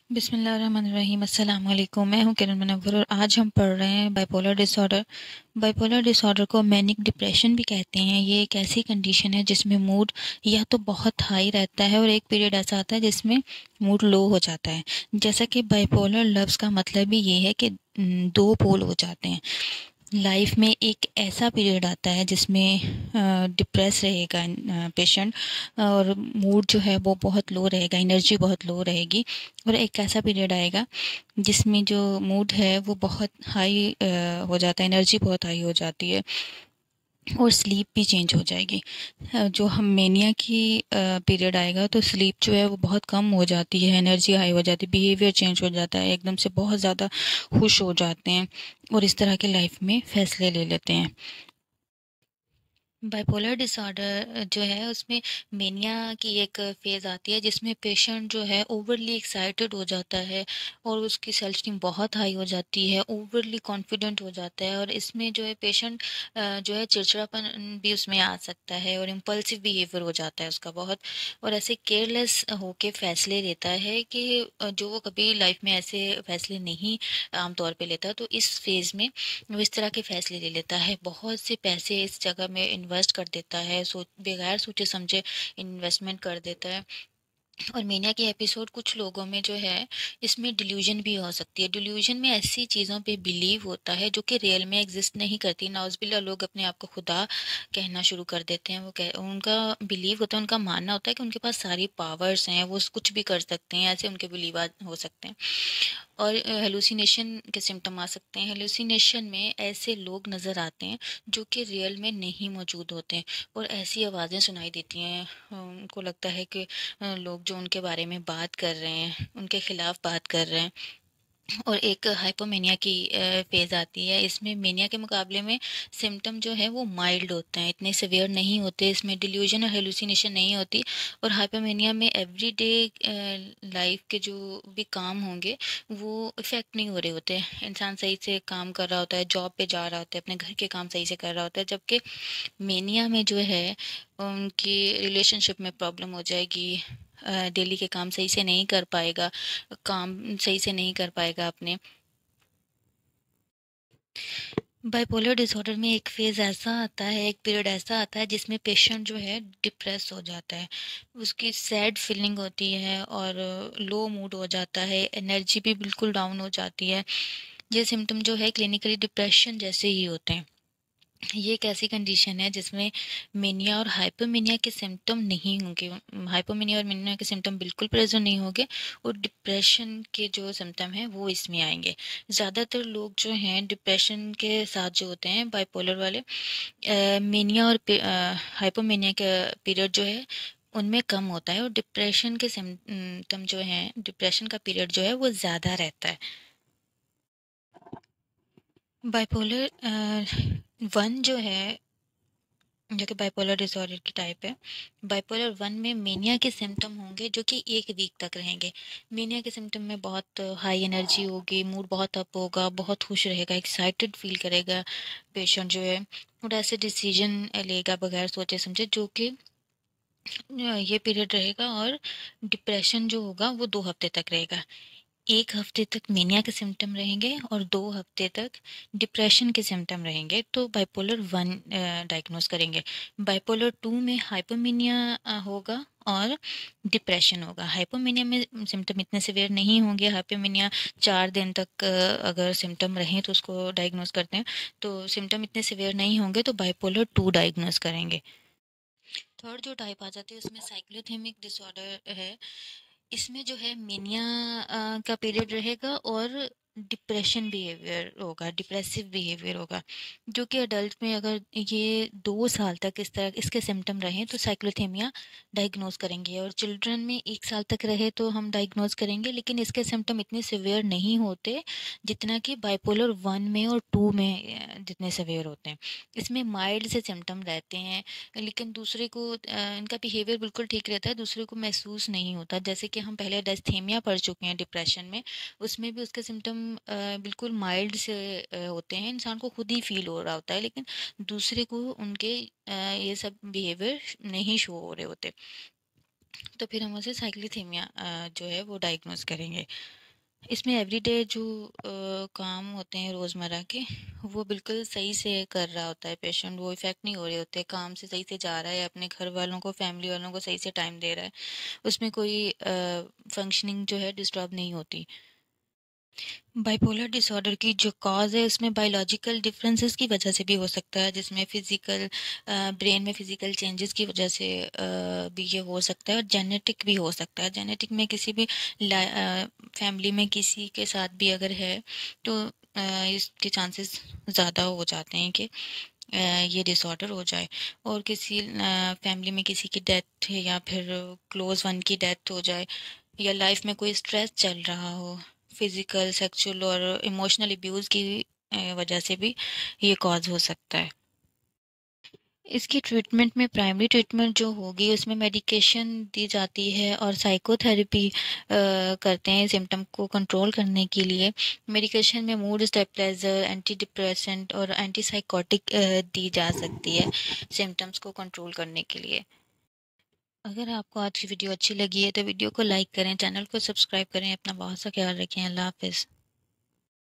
बिस्मिल्लाहिर्रहमानिर्रहीम। अस्सलाम वालेकुम। मैं हूं किरण मुनव्वर और आज हम पढ़ रहे हैं बाइपोलर डिसऑर्डर। बाइपोलर डिसऑर्डर को मैनिक डिप्रेशन भी कहते हैं। ये एक ऐसी कंडीशन है जिसमें मूड या तो बहुत हाई रहता है और एक पीरियड ऐसा आता है जिसमें मूड लो हो जाता है। जैसा कि बाइपोलर लफ्ज़ का मतलब ही ये है कि दो पोल हो जाते हैं। लाइफ में एक ऐसा पीरियड आता है जिसमें डिप्रेस रहेगा पेशेंट और मूड जो है वो बहुत लो रहेगा, एनर्जी बहुत लो रहेगी। और एक ऐसा पीरियड आएगा जिसमें जो मूड है वो बहुत हाई हो जाता है, एनर्जी बहुत हाई हो जाती है और स्लीप भी चेंज हो जाएगी। जो हम मेनिया की पीरियड आएगा तो स्लीप जो है वो बहुत कम हो जाती है, एनर्जी हाई हो जाती है, बिहेवियर चेंज हो जाता है, एकदम से बहुत ज़्यादा खुश हो जाते हैं और इस तरह के लाइफ में फैसले ले लेते हैं। बाइपोलर डिसऑर्डर जो है उसमें मेनिया की एक फेज़ आती है जिसमें पेशेंट जो है ओवरली एक्साइटेड हो जाता है और उसकी सेल्फ स्टीम बहुत हाई हो जाती है, ओवरली कॉन्फिडेंट हो जाता है और इसमें जो है पेशेंट जो है चिड़चिड़ापन भी उसमें आ सकता है और इम्पल्सिव बिहेवियर हो जाता है उसका बहुत। और ऐसे केयरलेस होके फैसले लेता है कि जो वो कभी लाइफ में ऐसे फैसले नहीं आमतौर पे लेता। तो इस फेज़ में वो इस तरह के फैसले ले लेता है, बहुत से पैसे इस जगह में इन्वेस्ट कर देता है, बगैर सोचे समझे इन्वेस्टमेंट कर देता है। और मेनिया के एपिसोड कुछ लोगों में जो है इसमें डिल्यूजन भी हो सकती है। डिल्यूजन में ऐसी चीज़ों पे बिलीव होता है जो कि रियल में एग्जिस्ट नहीं करती। नाउज़बिल्ला लोग अपने आप को खुदा कहना शुरू कर देते हैं। उनका बिलीव होता है, उनका मानना होता है कि उनके पास सारी पावर्स हैं, वो कुछ भी कर सकते हैं, ऐसे उनके बिलीव हो सकते हैं। और हेलुसिनेशन के सिम्टम आ सकते हैं। हेलुसिनेशन में ऐसे लोग नज़र आते हैं जो कि रियल में नहीं मौजूद होते हैं और ऐसी आवाज़ें सुनाई देती हैं, उनको लगता है कि लोग जो उनके बारे में बात कर रहे हैं, उनके खिलाफ बात कर रहे हैं। और एक हाइपोमेनिया की फेज़ आती है। इसमें मेनिया के मुकाबले में सिम्टम जो है वो माइल्ड होते हैं, इतने सिवियर नहीं होते, इसमें डिल्यूजन और हेलुसिनेशन नहीं होती। और हाइपोमेनिया में एवरीडे लाइफ के जो भी काम होंगे वो इफ़ेक्ट नहीं हो रहे होते। इंसान सही से काम कर रहा होता है, जॉब पे जा रहा होता है, अपने घर के काम सही से कर रहा होता है। जबकि मेनिया में जो है उनकी रिलेशनशिप में प्रॉब्लम हो जाएगी, डेली के काम सही से नहीं कर पाएगा, काम सही से नहीं कर पाएगा अपने। बाइपोलर डिसऑर्डर में एक फेज़ ऐसा आता है, एक पीरियड ऐसा आता है जिसमें पेशेंट जो है डिप्रेस हो जाता है, उसकी सैड फीलिंग होती है और लो मूड हो जाता है, एनर्जी भी बिल्कुल डाउन हो जाती है। ये सिम्टम जो है क्लिनिकली डिप्रेशन जैसे ही होते हैं। ये एक ऐसी कंडीशन है जिसमें मेनिया और हाइपोमेनिया के सिम्टम नहीं होंगे। हाइपोमेनिया और मेनिया के सिम्टम बिल्कुल प्रेजेंट नहीं होंगे और डिप्रेशन के जो सिम्टम हैं वो इसमें आएंगे। ज़्यादातर लोग जो हैं डिप्रेशन के साथ जो होते हैं बाइपोलर वाले, मेनिया और हाइपोमेनिया का पीरियड जो है उनमें कम होता है और डिप्रेशन के सिम्टम जो हैं, डिप्रेशन का पीरियड जो है वो ज़्यादा रहता है। बाइपोलर वन जो है, जो कि बाइपोलर डिसऑर्डर की टाइप है, बाइपोलर वन में मेनिया के सिम्टम होंगे जो कि एक वीक तक रहेंगे। मेनिया के सिम्टम में बहुत हाई एनर्जी होगी, मूड बहुत अप होगा, बहुत खुश रहेगा, एक्साइटेड फील करेगा पेशेंट जो है, और ऐसे डिसीजन लेगा बगैर सोचे समझे, जो कि ये पीरियड रहेगा। और डिप्रेशन जो होगा वो 2 हफ्ते तक रहेगा। 1 हफ्ते तक मेनिया के सिम्टम रहेंगे और 2 हफ्ते तक डिप्रेशन के सिम्टम रहेंगे, तो बाइपोलर वन डायग्नोस करेंगे। बाइपोलर टू में हाइपोमेनिया होगा और डिप्रेशन होगा। हाइपोमेनिया में सिम्टम इतने सिवियर नहीं होंगे। हाइपोमेनिया 4 दिन तक अगर सिम्टम रहें तो उसको डायग्नोस करते हैं, तो सिम्टम इतने सिवियर नहीं होंगे तो बाइपोलर टू डायग्नोस करेंगे। थर्ड जो टाइप आ जाती है उसमें साइक्लोथेमिक डिसऑर्डर है। इसमें जो है मेनिया का पीरियड रहेगा और डिप्रेशन बिहेवियर होगा, डिप्रेसिव बिहेवियर होगा, जो कि अडल्ट में अगर ये 2 साल तक इस तरह इसके सिम्टम रहें तो साइक्लोथेमिया डायग्नोज करेंगे। और चिल्ड्रन में 1 साल तक रहे तो हम डायग्नोज करेंगे, लेकिन इसके सिम्टम इतने सिवियर नहीं होते जितना कि बाइपोलर वन में और टू में जितने सिवियर होते हैं। इसमें माइल्ड से सिम्टम रहते हैं, लेकिन दूसरे को इनका बिहेवियर बिल्कुल ठीक रहता है, दूसरे को महसूस नहीं होता। जैसे कि हम पहले डिस्थेमिया पढ़ चुके हैं डिप्रेशन में, उसमें भी उसके सिम्टम बिल्कुल माइल्ड से होते हैं, इंसान को खुद ही फील हो रहा होता है, लेकिन दूसरे को उनके ये सब बिहेवियर नहीं शो हो रहे होते। तो फिर हम उसे साइक्लिथेमिया जो है वो डायग्नोस करेंगे। इसमें एवरीडे जो काम होते हैं रोज़मर्रा के, वो बिल्कुल सही से कर रहा होता है पेशेंट, वो इफ़ेक्ट नहीं हो रहे होते, काम से सही से जा रहा है, अपने घर वालों को, फैमिली वालों को सही से टाइम दे रहा है, उसमें कोई फंक्शनिंग जो है डिस्टर्ब नहीं होती। बाइपोलर डिसऑर्डर की जो कॉज़ है उसमें बायोलॉजिकल डिफरेंसेस की वजह से भी हो सकता है, जिसमें फिज़िकल ब्रेन में फिज़िकल चेंजेस की वजह से भी ये हो सकता है, और जेनेटिक भी हो सकता है। जेनेटिक में किसी भी फैमिली में किसी के साथ भी अगर है तो इसके चांसेस ज़्यादा हो जाते हैं कि ये डिसऑर्डर हो जाए। और किसी फैमिली में किसी की डेथ है या फिर क्लोज वन की डेथ हो जाए, या लाइफ में कोई स्ट्रेस चल रहा हो, फिजिकल, सेक्सुअल और इमोशनल अब्यूज़ की वजह से भी ये कॉज़ हो सकता है। इसकी ट्रीटमेंट में प्राइमरी ट्रीटमेंट जो होगी उसमें मेडिकेशन दी जाती है और साइकोथेरेपी करते हैं सिम्टम को कंट्रोल करने के लिए। मेडिकेशन में मूड स्टेबलाइजर, एंटी डिप्रेसेंट और एंटी साइकोटिक दी जा सकती है सिम्टम्स को कंट्रोल करने के लिए। अगर आपको आज की वीडियो अच्छी लगी है तो वीडियो को लाइक करें, चैनल को सब्सक्राइब करें, अपना बहुत सा ख्याल रखें। अल्लाह हाफ़िज़।